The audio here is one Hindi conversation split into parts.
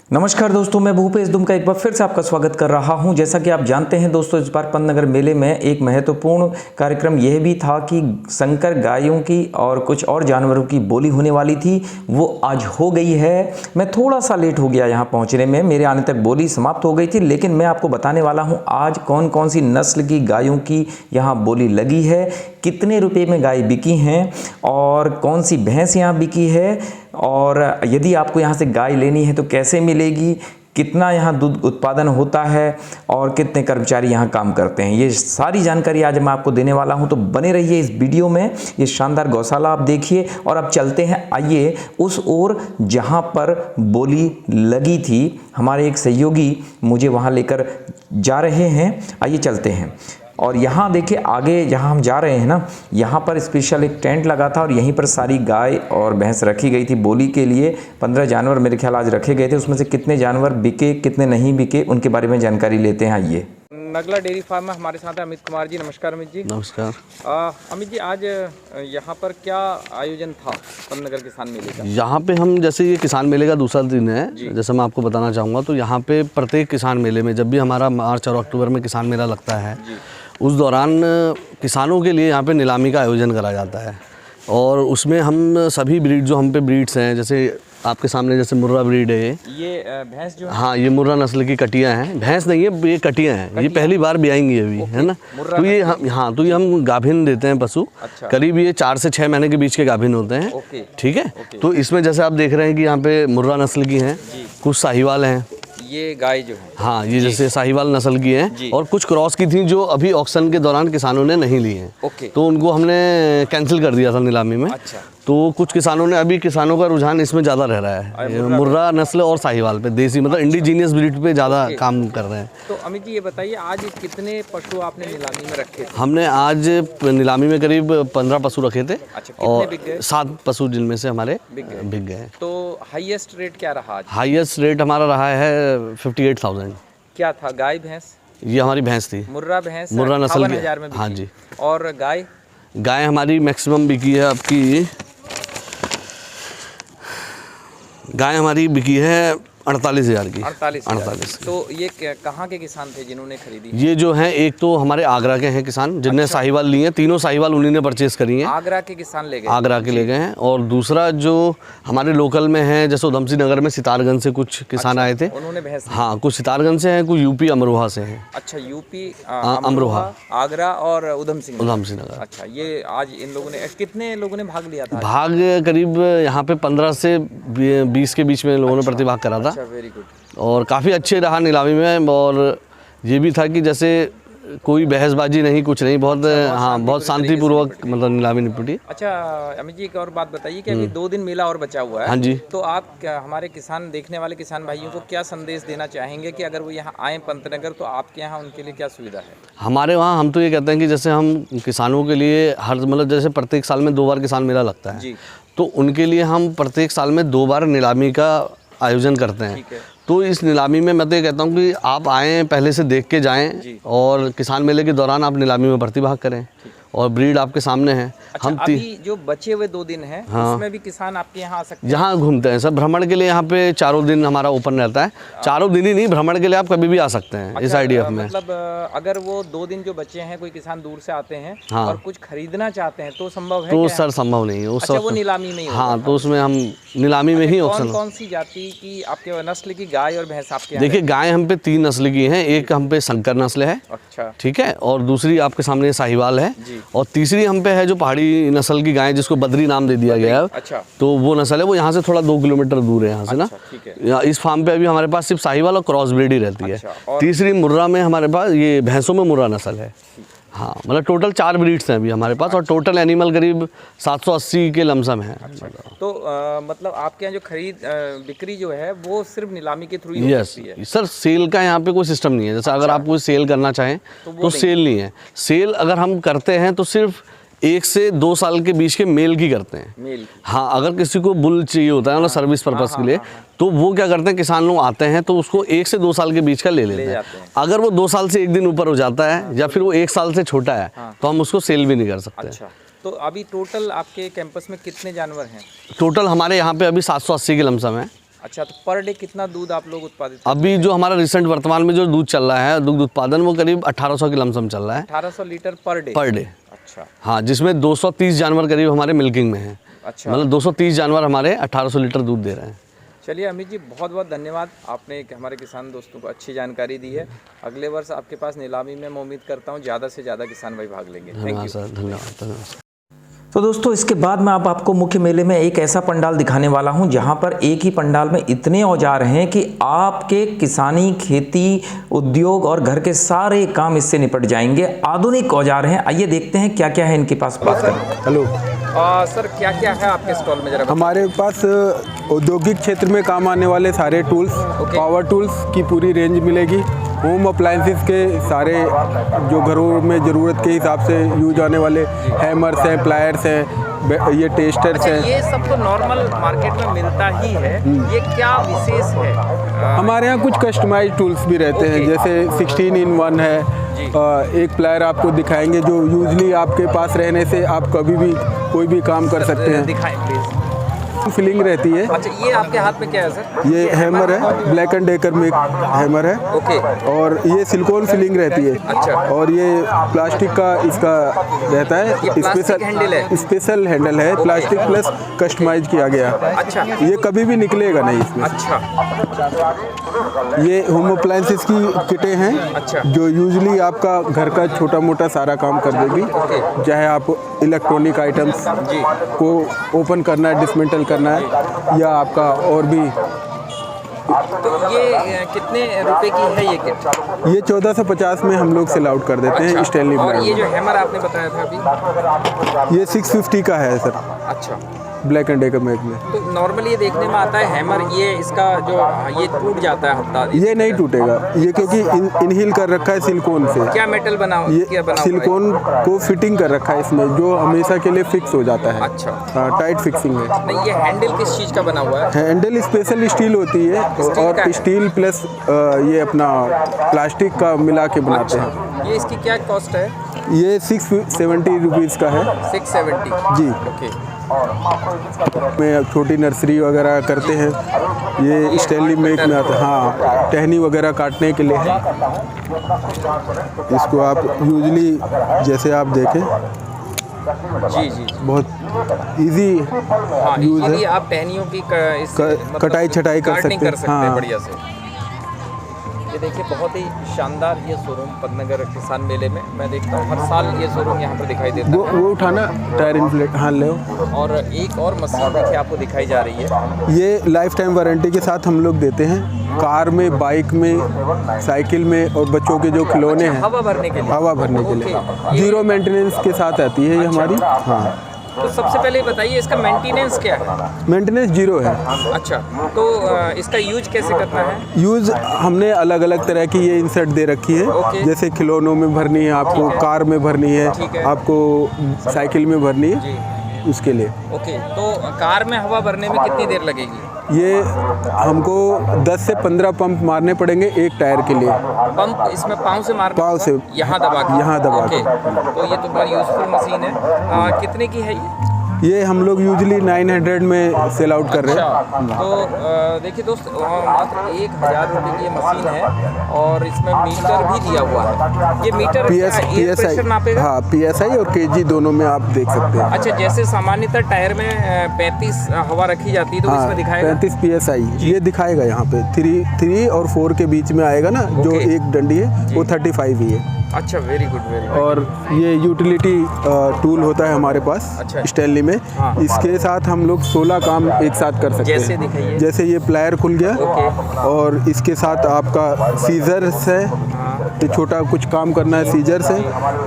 नमस्कार दोस्तों, मैं भूपेश दुमका एक बार फिर से आपका स्वागत कर रहा हूं। जैसा कि आप जानते हैं दोस्तों, इस बार पंतनगर मेले में एक महत्वपूर्ण कार्यक्रम यह भी था कि संकर गायों की और कुछ और जानवरों की बोली होने वाली थी, वो आज हो गई है। मैं थोड़ा सा लेट हो गया यहाँ पहुँचने में, मेरे आने तक बोली समाप्त हो गई थी, लेकिन मैं आपको बताने वाला हूँ आज कौन कौन सी नस्ल की गायों की यहाँ बोली लगी है, कितने रुपये में गाय बिकी हैं और कौन सी भैंस यहाँ बिकी है, और यदि आपको यहाँ से गाय लेनी है तो कैसे मिलेगी, कितना यहाँ दूध उत्पादन होता है और कितने कर्मचारी यहाँ काम करते हैं। ये सारी जानकारी आज मैं आपको देने वाला हूँ, तो बने रहिए इस वीडियो में। ये शानदार गौशाला आप देखिए और अब चलते हैं, आइए उस ओर जहाँ पर बोली लगी थी। हमारे एक सहयोगी मुझे वहाँ लेकर जा रहे हैं, आइए चलते हैं। और यहाँ देखिए आगे जहाँ हम जा रहे हैं ना, यहाँ पर स्पेशल एक टेंट लगा था और यहीं पर सारी गाय और भैंस रखी गई थी बोली के लिए। 15 जानवर मेरे ख्याल आज रखे गए थे, उसमें से कितने जानवर बिके कितने नहीं बिके उनके बारे में जानकारी लेते हैं। आइए। नगला डेयरी फार्म में हमारे साथ है अमित कुमार जी। नमस्कार अमित जी। नमस्कार। अमित जी, आज यहाँ पर क्या आयोजन था पंतनगर किसान मेले का? यहाँ पे हम जैसे ये किसान मेले का दूसरा दिन है, जैसे मैं आपको बताना चाहूँगा, तो यहाँ पे प्रत्येक किसान मेले में जब भी हमारा मार्च और अक्टूबर में किसान मेला लगता है, उस दौरान किसानों के लिए यहाँ पे नीलामी का आयोजन करा जाता है। और उसमें हम सभी ब्रीड जो हम पे ब्रीड्स हैं, जैसे आपके सामने जैसे मुर्रा ब्रीड है, ये भैंस जो है? हाँ, ये मुर्रा नस्ल की कटियाँ हैं। भैंस नहीं है, ये कटियाँ हैं। ये पहली बार ब्याएंगी अभी, है ना। तो ये तो ये हम गाभिन देते हैं पशु। अच्छा। करीब ये 4 से 6 महीने के बीच के गाभिन होते हैं। ठीक है। तो इसमें जैसे आप देख रहे हैं कि यहाँ पे मुर्रा नस्ल की हैं, कुछ साहिवाल हैं। ये गाय जो है, हाँ, ये जैसे साहिवाल नस्ल की हैं, और कुछ क्रॉस की थी जो अभी ऑक्शन के दौरान किसानों ने नहीं ली हैं। तो उनको हमने कैंसिल कर दिया था नीलामी में। अच्छा। तो कुछ किसानों ने, अभी किसानों का रुझान इसमें ज़्यादा रह रहा है, मुर्रा नस्ल और साहिवाल पे, देसी मतलब इंडिजीनियस ब्रीड पे ज़्यादा काम कर रहे हैं। तो अमित जी ये बताइए, आज कितने पशु आपने नीलामी में रखे थे? हमने आज नीलामी में करीब 15 पशु रखे थे। अच्छा, कितने और बिक गए? 7 पशु जिनमें से हमारे बिक गए। तो हाईएस्ट रेट क्या रहा आज? हाईएस्ट रेट हमारा रहा है 58,000। क्या था? गाय भैंस? ये हमारी भैंस थी, मुर्रा भैंस, मुर्रा नस्ल की। 58,000 में बिकी। हाँ जी। और गाय हमारी मैक्सिमम बिकी है आपकी, गाय हमारी बिकी है 48,000 की। 48। तो ये कहाँ के किसान थे जिन्होंने खरीदी? ये जो हैं, एक तो हमारे आगरा के हैं किसान जिनने अच्छा। साहिवाल ली हैं, तीनों साहिवाल उन्हीं ने परचेज करी हैं। आगरा के किसान ले गए? आगरा के ले गए हैं। और दूसरा जो हमारे लोकल में है, जैसे उधम सिंह नगर में सितारगंज से कुछ किसान आए थे, उन्होंने भैंस? हाँ, कुछ सितारगंज से हैं, कुछ यूपी अमरोहा से हैं। अच्छा, यूपी अमरोहा, आगरा और उधम सिंह नगर। अच्छा, ये आज इन लोगों ने, कितने लोगों ने भाग लिया था? भाग करीब यहाँ पे 15 से 20 के बीच में लोगों ने प्रतिभाग करा था। अच्छा, वेरी गुड। और काफ़ी अच्छे रहा नीलामी में। और ये भी था कि जैसे कोई बहसबाजी नहीं, कुछ नहीं, बहुत हाँ, बहुत शांतिपूर्वक मतलब नीलामी निपटी। अच्छा अमित जी, एक और बात बताइए कि अभी 2 दिन मेला और बचा हुआ है। हाँ जी। तो आप क्या हमारे किसान, देखने वाले किसान भाइयों को क्या संदेश देना चाहेंगे कि अगर वो यहाँ आए पंतनगर, तो आपके यहाँ उनके लिए क्या सुविधा है? हमारे वहाँ हम तो ये कहते हैं कि जैसे हम किसानों के लिए हर मतलब जैसे प्रत्येक साल में 2 बार किसान मेला लगता है जी, तो उनके लिए हम प्रत्येक साल में 2 बार नीलामी का आयोजन करते हैं। तो इस नीलामी में मैं तो ये कहता हूँ कि आप आएँ, पहले से देख के जाएं, और किसान मेले के दौरान आप नीलामी में प्रतिभाग करें। और ब्रीड आपके सामने है। अच्छा, हम अभी जो बचे हुए 2 दिन हैं, उसमें भी किसान आपके यहाँ आ सकते हैं? यहाँ घूमते हैं सब भ्रमण के लिए। यहाँ पे 4 दिन हमारा ओपन रहता है। 4 दिन ही नहीं, भ्रमण के लिए आप कभी भी आ सकते हैं। इस आईडीएफ में मतलब अगर वो 2 दिन जो बचे हैं, कोई किसान दूर से आते हैं और कुछ खरीदना चाहते हैं, तो संभव है? तो सर संभव नहीं है। अच्छा, वो नीलामी में ही होगा? हाँ, तो उसमें हम नीलामी में ही ऑप्शन। कौन सी जाति की आपके नस्ल की गाय और भैंस आपके? देखिए, गाय हम पे 3 नस्ल की हैं। एक हम पे संकर नस्ल है। अच्छा, ठीक है। और दूसरी आपके सामने साहिवाल है। और तीसरी हम पे है जो पहाड़ी नस्ल की गाय, जिसको बद्री नाम दे दिया गया है। अच्छा। तो वो नस्ल है, वो यहाँ से थोड़ा 2 किलोमीटर दूर है यहाँ से। अच्छा, ना इस फार्म पे अभी हमारे पास सिर्फ साहिवाल और क्रॉस ब्रीड ही रहती है। तीसरी मुर्रा में हमारे पास, ये भैंसों में मुर्रा नस्ल है। हाँ, मतलब टोटल 4 ब्रीड्स हैं अभी हमारे पास। और टोटल एनिमल करीब 780 के लमसम है। तो मतलब आपके यहाँ जो खरीद बिक्री जो है, वो सिर्फ नीलामी के थ्रू ही हो सकती है? सर, सेल का यहाँ पे कोई सिस्टम नहीं है। जैसे अगर आप कोई सेल करना चाहें तो सेल नहीं है। सेल अगर हम करते हैं तो सिर्फ 1 से 2 साल के बीच के मेल की करते हैं। मेल? हाँ, अगर किसी को बुल चाहिए होता है मतलब सर्विस पर्पस के लिए, तो वो क्या करते हैं, किसान लोग आते हैं तो उसको 1 से 2 साल के बीच का ले लेते हैं। अगर वो 2 साल से 1 दिन ऊपर हो जाता है या फिर वो 1 साल से छोटा है, तो हम उसको सेल भी नहीं कर सकते। अच्छा, तो अभी टोटल आपके कैंपस में कितने जानवर हैं? टोटल हमारे यहाँ पे अभी 780 के लमसम है। अच्छा, तो पर डे कितना दूध आप लोग उत्पादित अभी जो हमारा रिसेंट वर्तमान में जो दूध चल रहा है दुग्ध उत्पादन, वो करीब 1800 की लमसम चल रहा है 1800 लीटर पर डे? अच्छा, हाँ, जिसमें 230 जानवर करीब हमारे मिल्किंग में हैं। अच्छा, मतलब 230 जानवर हमारे 1800 लीटर दूध दे रहे हैं। चलिए अमित जी, बहुत बहुत धन्यवाद, आपने हमारे किसान दोस्तों को अच्छी जानकारी दी है। अगले वर्ष आपके पास नीलामी में मैं उम्मीद करता हूँ ज़्यादा से ज़्यादा किसान भाई भाग लेंगे। थैंक यू सर, धन्यवाद। तो दोस्तों इसके बाद मैं अब आपको मुख्य मेले में एक ऐसा पंडाल दिखाने वाला हूं जहां पर एक ही पंडाल में इतने औजार हैं कि आपके किसानी, खेती, उद्योग और घर के सारे काम इससे निपट जाएंगे। आधुनिक औजार हैं। आइए देखते हैं क्या क्या है इनके पास। हेलो सर, क्या क्या है आपके स्टॉल में जरा? हमारे पास औद्योगिक क्षेत्र में काम आने वाले सारे टूल्स, पावर टूल्स की पूरी रेंज मिलेगी। होम अप्लायंसेस के सारे जो घरों में ज़रूरत के हिसाब से यूज आने वाले हैमर्स हैं, प्लायर्स हैं, ये टेस्टर्स हैं। ये सब तो नॉर्मल मार्केट में मिलता ही है, ये क्या विशेष है? हमारे यहाँ कुछ कस्टमाइज टूल्स भी रहते हैं, जैसे 16 in 1 है। एक प्लायर आपको दिखाएंगे जो यूजली आपके पास रहने से आप कभी भी कोई भी काम कर सकते हैं। दिखाएं प्लीज। फिलिंग रहती है। अच्छा, ये आपके हाथ में क्या है सर? ये हैमर है, ब्लैक एंड डेकर में एक हैमर है। ओके। और ये सिलिकॉन फिलिंग रहती है। अच्छा। और ये प्लास्टिक का इसका रहता है, प्लास्टिक हैंडल है? स्पेशल हैंडल है, प्लास्टिक प्लस कस्टमाइज किया गया। अच्छा। ये कभी भी निकलेगा नहीं इसमें। अच्छा। ये होम अप्लायंसेस की किटें हैं। अच्छा। जो यूजली आपका घर का छोटा मोटा सारा काम कर देगी। चाहे आप इलेक्ट्रॉनिक आइटम्स को ओपन करना है, डिसमेंटल करना है, या आपका और भी। तो ये कितने रुपए की है ये किट? ये 1450 में हम लोग सेल आउट कर देते हैं स्टैनली ब्रांड। और ये जो हैमर आपने बताया था अभी? ये 650 का है सर। अच्छा। ब्लैक एंड डेकर में। तो नॉर्मली ये देखने में आता है हैमर, ये इसका जो ये टूट जाता है हफ्ता। ये नहीं टूटेगा, ये क्योंकि इनहील कर रखा है सिलिकॉन से। क्या मेटल बना? ये सिलिकॉन को फिटिंग कर रखा है इसमें, जो हमेशा के लिए फिक्स हो जाता है। अच्छा। हाँ, टाइट फिक्सिंग है। नहीं, ये हैंडल किस चीज़ का बना हुआ है? हैंडल स्पेशल स्टील होती है, और स्टील प्लस ये अपना प्लास्टिक का मिला के बनाते हैं। ये इसकी क्या कॉस्ट है? ये 670 रुपीज़ का है। 670 जी। ओके। में छोटी नर्सरी वगैरह करते हैं, ये स्टैनली मेक में आता है। हाँ, टहनी वगैरह काटने के लिए है। इसको आप यूजली जैसे आप देखें, जी जी, बहुत इजी यूज है। आप टहनियों की कटाई छटाई कर सकते हैं। हाँ, बढ़िया से। ये देखिए, बहुत ही शानदार ये शोरूम पन्नगर किसान मेले में मैं देखता हूँ हर साल ये शोरूम यहाँ पर दिखाई देता है। वो उठाना टायर इन्फ्लेट, हाँ ले। और एक और मशीन देखिए आपको दिखाई जा रही है। ये लाइफ टाइम वारंटी के साथ हम लोग देते हैं, कार में, बाइक में, साइकिल में, और बच्चों के जो खिलौने हैं हवा भरने के लिए। हवा भरने के लिए 0 मेंटेनेंस के साथ आती है ये हमारी। हाँ। तो सबसे पहले बताइए इसका मेंटेनेंस क्या है? मेंटेनेंस 0 है। अच्छा, तो इसका यूज कैसे करना है? यूज़ हमने अलग अलग तरह की ये इंसर्ट दे रखी है। जैसे खिलौनों में भरनी है आपको, कार में भरनी है आपको, साइकिल में भरनी है, उसके लिए। ओके, तो कार में हवा भरने में कितनी देर लगेगी? ये हमको 10 से 15 पंप मारने पड़ेंगे एक टायर के लिए। पंप इसमें पाँव से मारना? पाँव से, यहाँ दबा के? यहाँ दबा के। तो ये तो बड़ी यूजफुल मशीन है। कितने की है ये हम लोग यूजली 900 में सेल आउट कर रहे हैं। तो देखिए दोस्त, मात्र 1000 रुपये की ये मशीन है, और इसमें मीटर भी दिया हुआ है। ये मीटर PSI नापेगा? हाँ, PSI और kg दोनों में आप देख सकते हैं। अच्छा, जैसे सामान्यतः टायर में 35 हवा रखी जाती है, तो इसमें दिखाएगा 35 PSI ये दिखाएगा। यहाँ पे 3 और 4 के बीच में आएगा ना, जो एक डंडी है वो 35 ही है। अच्छा, वेरी गुड, वेरी गुड। और ये यूटिलिटी टूल होता है हमारे पास स्टैनली में। इसके साथ हम लोग 16 काम एक साथ कर सकते जैसे हैं। दिखाइए। जैसे ये प्लायर खुल गया, और इसके साथ आपका सीजर्स है, ये छोटा कुछ काम करना है सीजर से।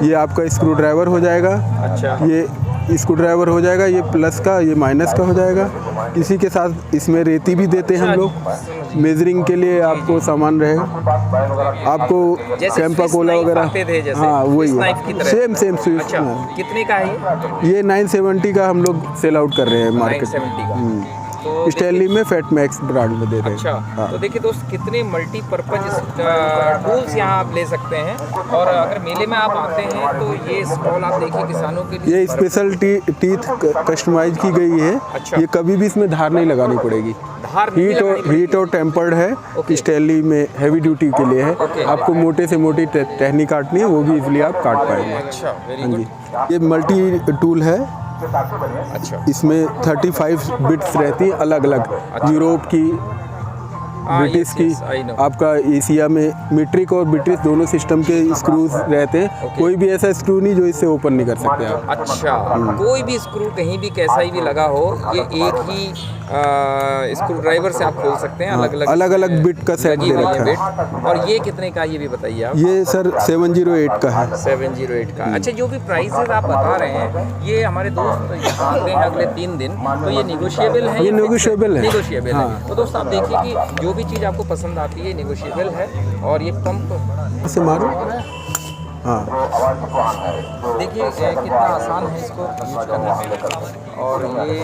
ये आपका स्क्रू ड्राइवर हो जाएगा। अच्छा। ये स्क्रू ड्राइवर हो जाएगा, ये प्लस का, ये माइनस का हो जाएगा। इसी के साथ इसमें रेती भी देते हैं हम लोग, मेजरिंग के लिए आपको सामान रहेगा। आपको कैंपा कोला वगैरह, हाँ वही सेम स्विफ्ट। अच्छा, कितने का है ये 970 का हम लोग सेल आउट कर रहे हैं मार्केट में। तो स्टैनली में फैट मैक्स ब्रांड में दे रहे हैं। अच्छा। तो देखिए दोस्त, कितने मल्टीपर्पज टूल्स यहाँ आप ले सकते हैं। और अगर मेले में आप आते हैं तो ये स्टॉल आप देखिए किसानों के लिए। ये स्पेशल टीथ कस्टमाइज की गई है। अच्छा। ये कभी भी इसमें धार नहीं लगानी पड़ेगी। बाहर नहीं लगानी पड़ेगी? हीट और टेम्पर्ड है, स्टेनली में हैवी ड्यूटी के लिए है। आपको मोटे से मोटी टहनी काटनी है, वो भी इजीली आप काट पाएंगे। अच्छा, वेरी हाँ गुड। जी, ये मल्टी टूल है। अच्छा, इसमें 35 बिट्स रहती हैं अलग अलग, यूरोप की, ब्रिटिश की। आपका एशिया में मीट्रिक और ब्रिटिश दोनों सिस्टम के स्क्रूज रहते हैं। कोई भी ऐसा स्क्रू नहीं जो इससे ओपन नहीं कर सकते आप। अच्छा, कोई भी स्क्रू कहीं भी कैसा ही भी लगा हो, ये एक ही स्क्रू ड्राइवर से आप खोल सकते हैं। अलग अलग बिट का सेट दे रखा है। और ये कितने का, ये भी बताइए आप। ये सर 708 का है। 708 का। अच्छा, जो भी प्राइसेस आप बता रहे हैं, ये हमारे दोस्त यहाँ आते हैं अगले 3 दिन, तो ये निगोशिएबल है? ये नेगोशिएबल है। निगोशिएबल है। तो दोस्त आप देखिए कि जो भी चीज़ आपको पसंद आती है निगोशिएबल है। और ये पंप इसे मारो। हाँ, देखिए कितना आसान है इसको यूज करना। और ये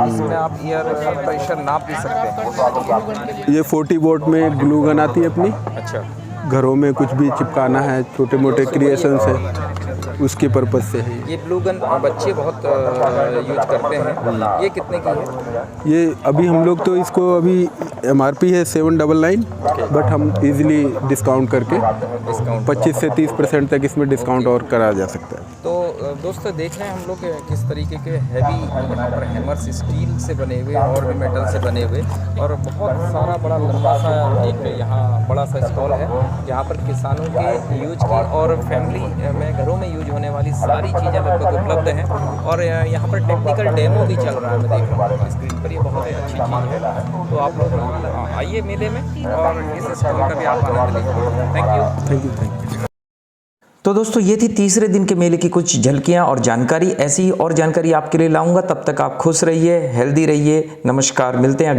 इसमें आप एयर प्रेशर नाप भी सकते हैं। ये 40 वोल्ट में ग्लू गन आती है अपनी। अच्छा, घरों में कुछ भी चिपकाना है, छोटे मोटे क्रिएशंस है, उसके पर्पज से है। ये ब्लू गन बच्चे बहुत यूज करते हैं। ये कितने की है? ये अभी हम लोग तो इसको अभी MRP है 799, बट हम इजीली डिस्काउंट करके 25 से 30% तक इसमें डिस्काउंट और करा जा सकता है। तो दोस्तों देख रहे हैं हम लोग किस तरीके के हैवी यहाँ पर हैमर्स स्टील से बने हुए और भी मेटल से बने हुए, और बहुत सारा बड़ा लंबा सा एक यहाँ बड़ा सा स्टॉल है जहाँ पर किसानों के यूज की और फैमिली में घरों में यूज होने वाली सारी चीज़ें लगभग उपलब्ध हैं। और यहाँ पर टेक्निकल डेमो भी चल रहा है, मैं देख रहा हूँ स्क्रीन पर। ये बहुत ही अच्छी चीज़ है। तो आप लोग आइए मेले में और इस स्टॉल का भी आप आनंद लीजिए। Thank you. तो दोस्तों ये थी तीसरे दिन के मेले की कुछ झलकियां और जानकारी। ऐसी ही और जानकारी आपके लिए लाऊंगा। तब तक आप खुश रहिए, हेल्दी रहिए। नमस्कार, मिलते हैं अगले